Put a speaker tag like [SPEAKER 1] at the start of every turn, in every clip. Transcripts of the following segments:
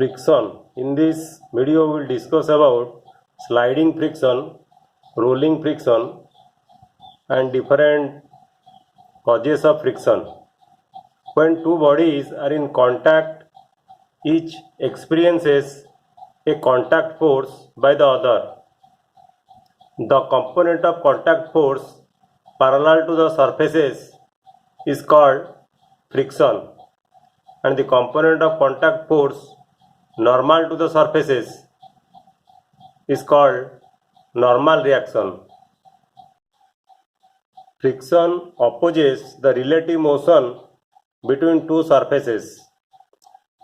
[SPEAKER 1] Friction. In this video we will discuss about sliding friction, rolling friction and different causes of friction. When two bodies are in contact, each experiences a contact force by the other. The component of contact force parallel to the surfaces is called friction, and the component of contact force normal to the surfaces is called normal reaction. Friction opposes the relative motion between two surfaces.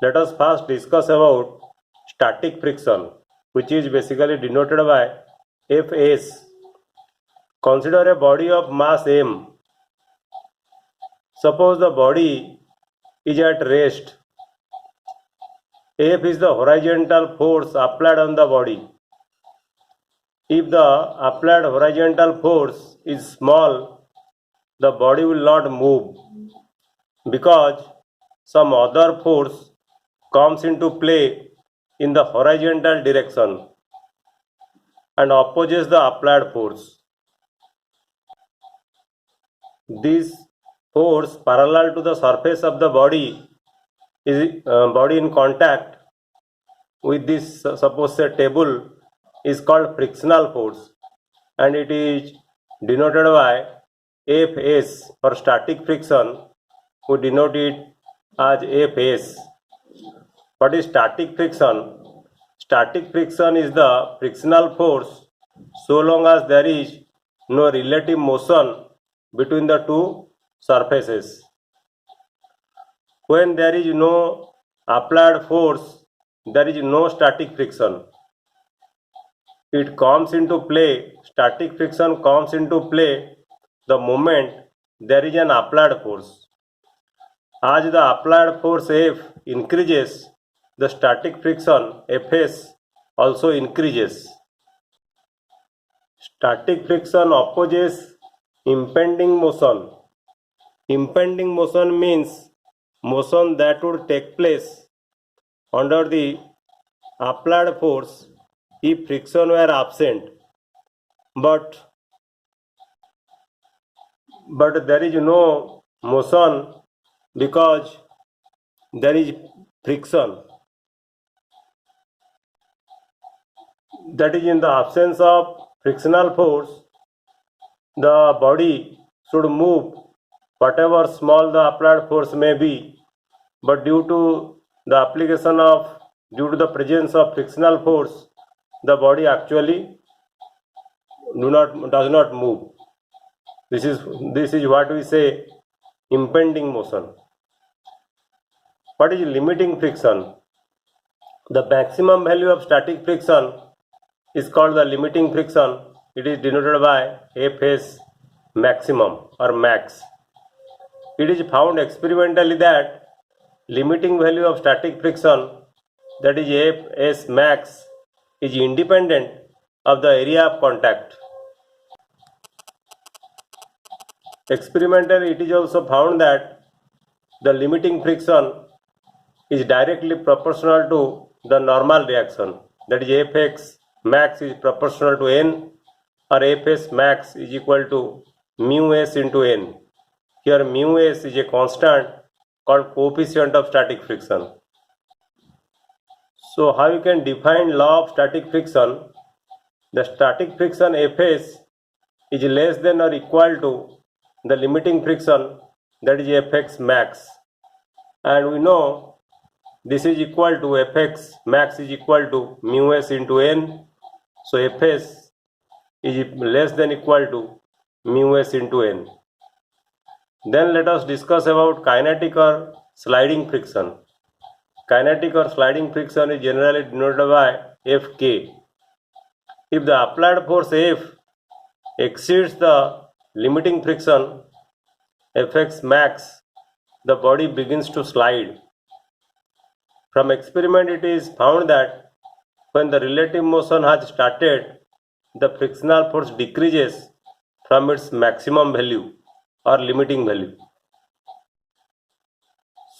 [SPEAKER 1] Let us first discuss about static friction, which is basically denoted by Fs. Consider a body of mass m. Suppose the body is at rest. F is the horizontal force applied on the body. If the applied horizontal force is small, the body will not move because some other force comes into play in the horizontal direction and opposes the applied force. This force parallel to the surface of the body is body in contact with this suppose a table is called frictional force, and it is denoted by Fs. For static friction we denote it as Fs. What is static friction? Static friction is the frictional force so long as there is no relative motion between the two surfaces. When there is no applied force, there is no static friction. It comes into play, static friction comes into play the moment there is an applied force. As the applied force F increases, the static friction Fs also increases. Static friction opposes impending motion. Impending motion means motion that would take place under the applied force if friction were absent, but there is no motion because there is friction. That is, in the absence of frictional force, the body should move whatever small the applied force may be, but due to the presence of frictional force, the body actually does not move. This is what we say impending motion. What is limiting friction? The maximum value of static friction is called the limiting friction. It is denoted by Fs maximum or max. It is found experimentally that limiting value of static friction, that is Fs max, is independent of the area of contact. Experimentally, it is also found that the limiting friction is directly proportional to the normal reaction, that is Fx max is proportional to n, or Fs max is equal to mu s into n. Here mu s is a constant called coefficient of static friction. So how you can define law of static friction? The static friction Fs is less than or equal to the limiting friction, that is Fx max, and we know this is equal to Fx max is equal to mu s into n. So Fs is less than equal to mu s into n. Then let us discuss about kinetic or sliding friction. Kinetic or sliding friction is generally denoted by Fk. If the applied force F exceeds the limiting friction Fx max, the body begins to slide. From experiment it is found that when the relative motion has started, the frictional force decreases from its maximum value or limiting value.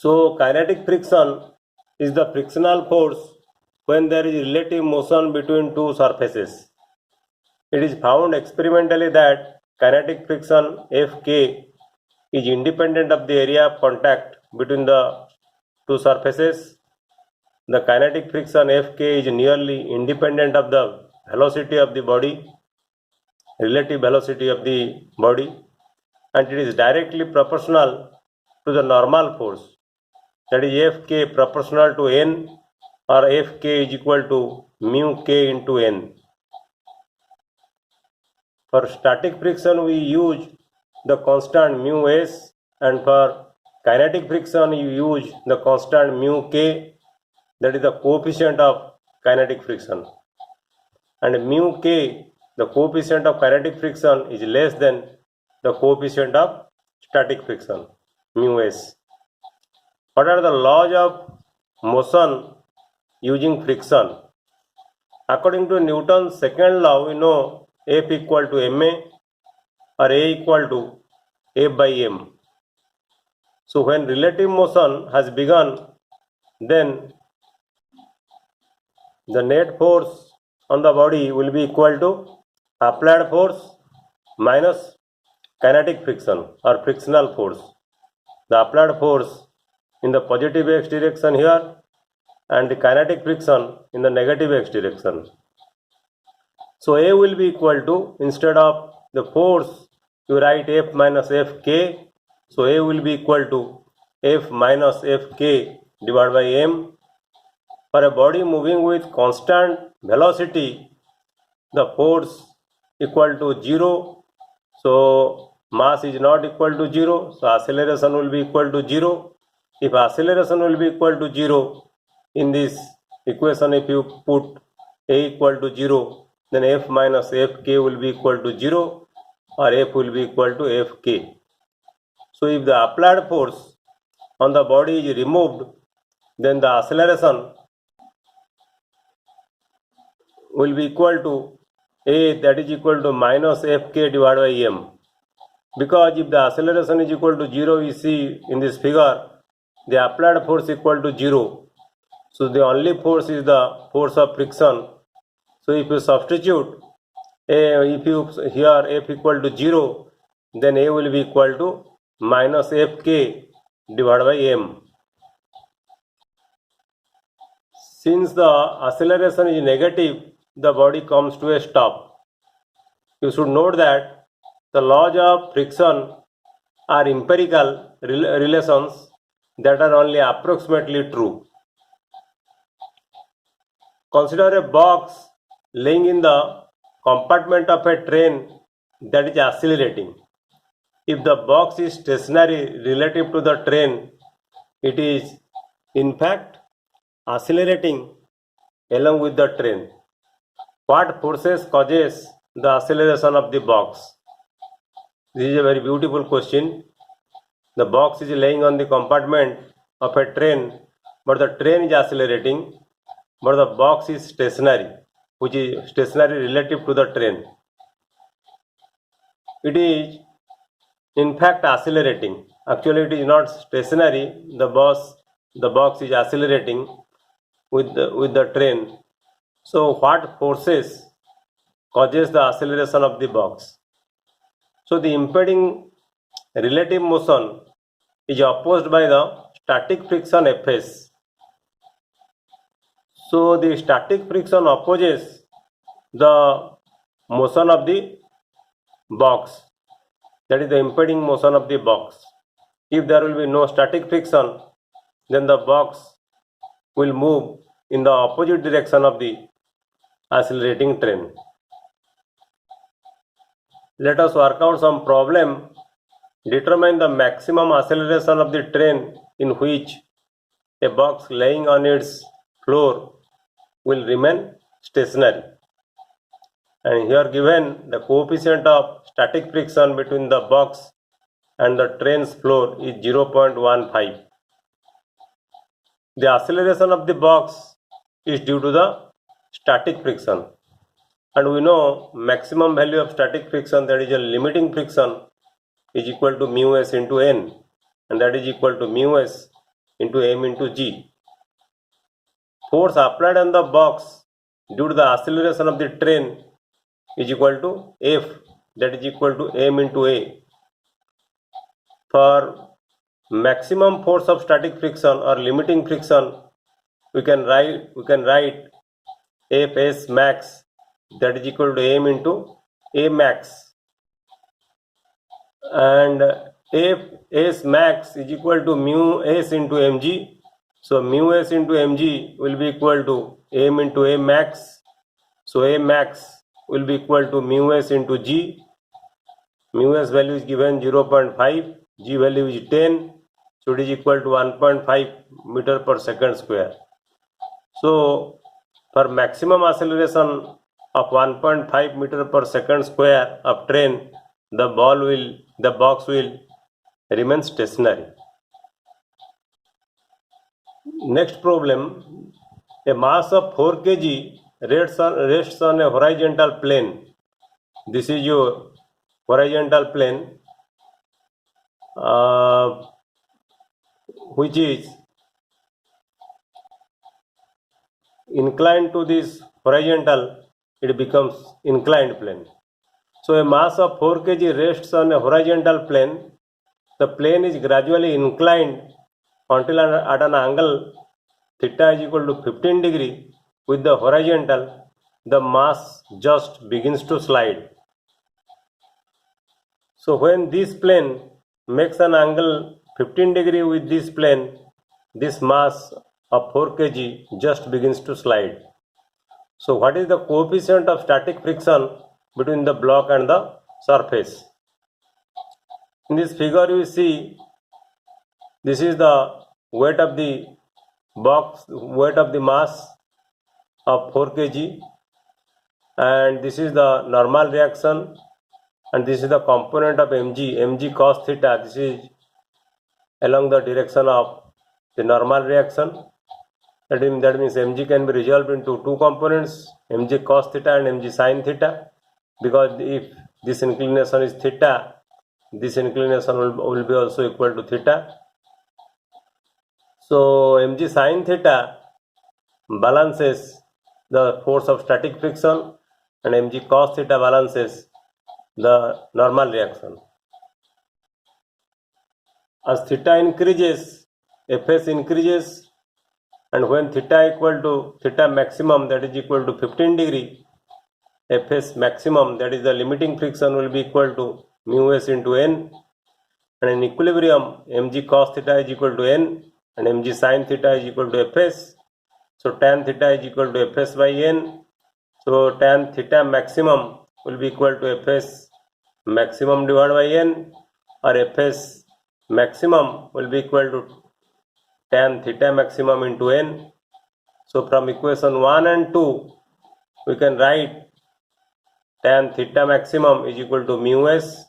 [SPEAKER 1] So kinetic friction is the frictional force when there is relative motion between two surfaces. It is found experimentally that kinetic friction Fk is independent of the area of contact between the two surfaces. The kinetic friction Fk is nearly independent of the velocity of the body, relative velocity of the body, and it is directly proportional to the normal force, that is Fk proportional to n, or Fk is equal to mu k into n. For static friction we use the constant mu s, and for kinetic friction you use the constant mu k, that is the coefficient of kinetic friction, and mu k, the coefficient of kinetic friction, is less than the coefficient of static friction, mu s. What are the laws of motion using friction? According to Newton's second law, we know F equal to ma, or A equal to F by m. So when relative motion has begun, then the net force on the body will be equal to applied force minus kinetic friction or frictional force. The applied force in the positive x direction here, and the kinetic friction in the negative x direction. So A will be equal to, instead of the force you write F minus Fk, so A will be equal to F minus Fk divided by m. For a body moving with constant velocity, the force equal to 0, so mass is not equal to 0, so acceleration will be equal to 0. If acceleration will be equal to 0, in this equation if you put A equal to 0, then F minus Fk will be equal to 0, or F will be equal to Fk. So if the applied force on the body is removed, then the acceleration will be equal to A, that is equal to minus Fk divided by m. Because if the acceleration is equal to 0, we see in this figure the applied force equal to 0. So the only force is the force of friction. So if you substitute if you here F equal to 0, then A will be equal to minus Fk divided by m. Since the acceleration is negative, the body comes to a stop. You should note that the laws of friction are empirical relations that are only approximately true. Consider a box laying in the compartment of a train that is accelerating. If the box is stationary relative to the train, it is in fact accelerating along with the train. What forces causes the acceleration of the box? This is a very beautiful question. The box is laying on the compartment of a train, but the train is accelerating, but the box is stationary, which is stationary relative to the train. It is in fact accelerating. Actually it is not stationary. The box is accelerating with the train. So what forces causes the acceleration of the box? So the impeding relative motion is opposed by the static friction Fs. So the static friction opposes the motion of the box, that is the impeding motion of the box. If there will be no static friction, then the box will move in the opposite direction of the accelerating train. Let us work out some problem. Determine the maximum acceleration of the train in which a box lying on its floor will remain stationary. And here given the coefficient of static friction between the box and the train's floor is 0.15. The acceleration of the box is due to the static friction, and we know maximum value of static friction, that is a limiting friction, is equal to mu s into n, and that is equal to mu s into m into g. force applied on the box due to the acceleration of the train is equal to F, that is equal to m into A. For maximum force of static friction or limiting friction, we can write Fs max, that is equal to m into A max, and Fs max is equal to mu s into mg. So mu s into mg will be equal to m into A max. So A max will be equal to mu s into g. Mu s value is given 0.5, g value is 10, so it is equal to 1.5 meter per second square. So for maximum acceleration of 1.5 meter per second square of train, the box will remain stationary. Next problem, a mass of 4 kg rests on a horizontal plane. This is your horizontal plane, which is inclined to this horizontal, it becomes inclined plane. So a mass of 4 kg rests on a horizontal plane. The plane is gradually inclined until at an angle theta is equal to 15 degree with the horizontal, the mass just begins to slide. So when this plane makes an angle 15 degree with this plane, this mass of 4 kg just begins to slide. So what is the coefficient of static friction between the block and the surface? In this figure you see, this is the weight of the box, weight of the mass of 4 kg, and this is the normal reaction, and this is the component of mg cos theta. This is along the direction of the normal reaction. That means mg can be resolved into two components, mg cos theta and mg sin theta, because if this inclination is theta, this inclination will be also equal to theta. So mg sin theta balances the force of static friction and mg cos theta balances the normal reaction. As theta increases, Fs increases, and when theta equal to theta maximum, that is equal to 15 degree, Fs maximum, that is the limiting friction, will be equal to mu s into n, and in equilibrium mg cos theta is equal to n and mg sin theta is equal to Fs. So tan theta is equal to Fs by n. So tan theta maximum will be equal to Fs maximum divided by n, or Fs maximum will be equal to tan theta maximum into n. So from equation 1 and 2 we can write tan theta maximum is equal to mu s.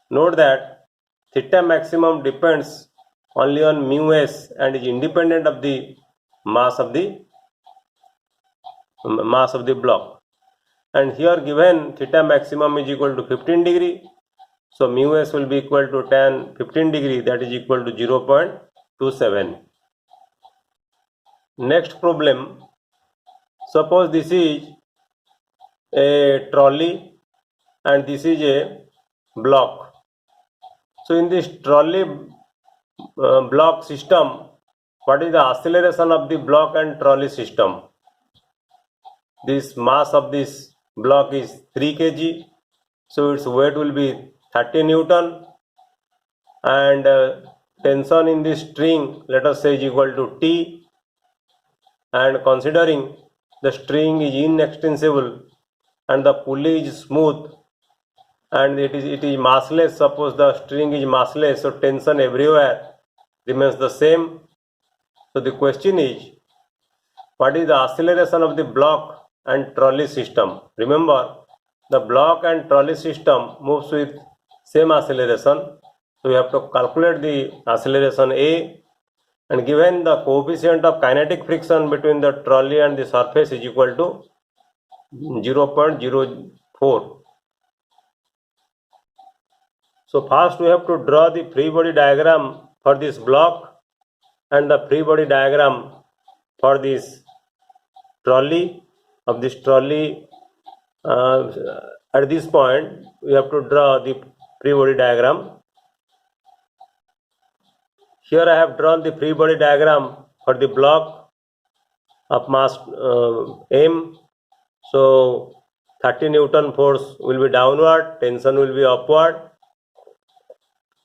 [SPEAKER 1] Note that theta maximum depends only on mu s and is independent of the mass of the block, and here given theta maximum is equal to 15 degree, so mu s will be equal to tan 15 degree, that is equal to 0.27. Next problem, suppose this is a trolley and this is a block. So in this trolley block system, what is the acceleration of the block and trolley system? This mass of this block is 3 kg, so its weight will be 30 Newton, and tension in this string, let us say, is equal to T, and considering the string is inextensible and the pulley is smooth and it is massless, suppose the string is massless, so tension everywhere remains the same. So the question is, what is the acceleration of the block and trolley system? Remember, the block and trolley system moves with same acceleration, so we have to calculate the acceleration A, and given the coefficient of kinetic friction between the trolley and the surface is equal to 0.04. So first we have to draw the free body diagram for this block and the free body diagram for this trolley. Of this trolley, at this point we have to draw the free body diagram. Here I have drawn the free body diagram for the block of mass M. So 30 Newton force will be downward, tension will be upward.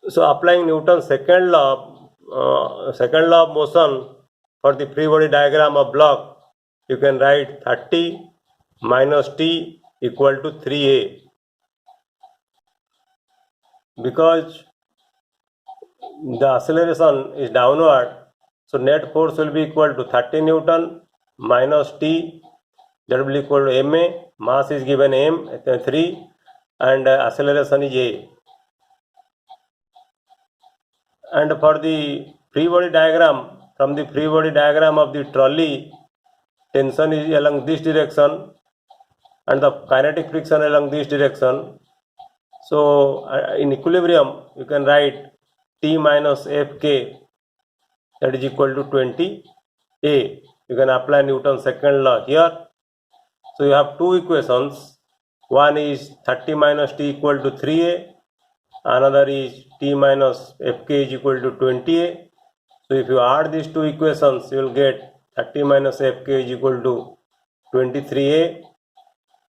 [SPEAKER 1] So applying Newton's second law of motion for the free body diagram of block, you can write 30 minus T equal to 3A. Because the acceleration is downward, so net force will be equal to 30 Newton minus T, that will be equal to Ma. Mass is given M, 3, and acceleration is A. And for the free body diagram, from the free body diagram of the trolley, tension is along this direction and the kinetic friction along this direction. So in equilibrium, you can write T minus Fk, that is equal to 20A. You can apply Newton's second law here. So you have two equations. One is 30 minus T equal to 3A. Another is T minus Fk is equal to 20A. So if you add these two equations, you will get 30 minus Fk is equal to 23A.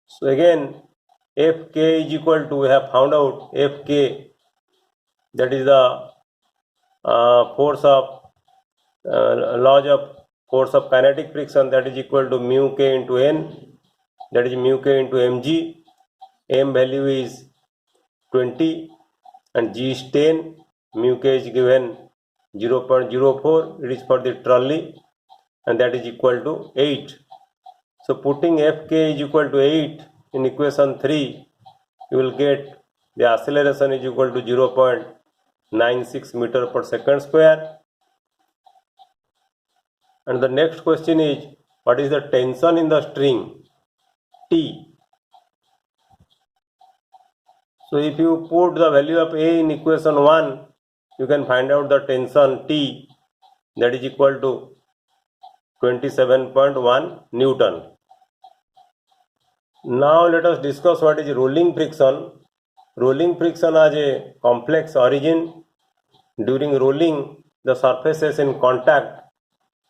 [SPEAKER 1] So again, Fk is equal to, we have found out Fk, that is the force of laws of force of kinetic friction, that is equal to mu k into n, that is mu k into mg. M value is 20 and g is 10. Mu k is given 0.04. It is for the trolley, and that is equal to 8. So putting Fk is equal to 8 in equation 3, you will get the acceleration is equal to 0.96 meter per second square. And the next question is, what is the tension in the string T? So if you put the value of A in equation 1, you can find out the tension T, that is equal to 27.1 Newton. Now let us discuss what is rolling friction. Rolling friction has a complex origin. During rolling, the surfaces in contact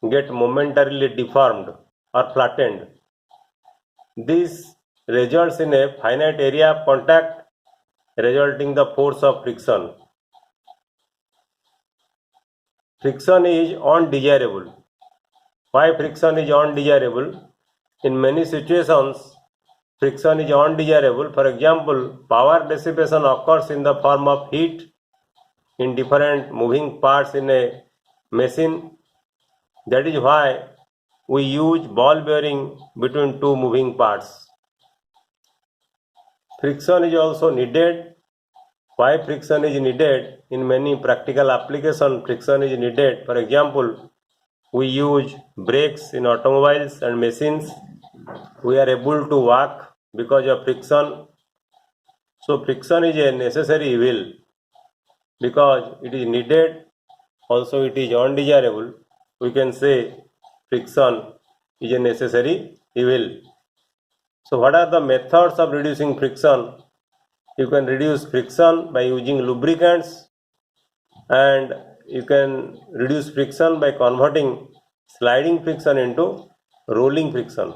[SPEAKER 1] get momentarily deformed or flattened. This results in a finite area of contact, resulting the force of friction. Friction is undesirable. Why friction is undesirable? In many situations, friction is undesirable. For example, power dissipation occurs in the form of heat in different moving parts in a machine. That is why we use ball bearing between two moving parts. Friction is also needed. Why friction is needed? In many practical applications, friction is needed. For example, we use brakes in automobiles and machines. We are able to walk because of friction. So friction is a necessary evil because it is needed. Also it is undesirable. We can say friction is a necessary evil. So what are the methods of reducing friction? You can reduce friction by using lubricants, and you can reduce friction by converting sliding friction into rolling friction.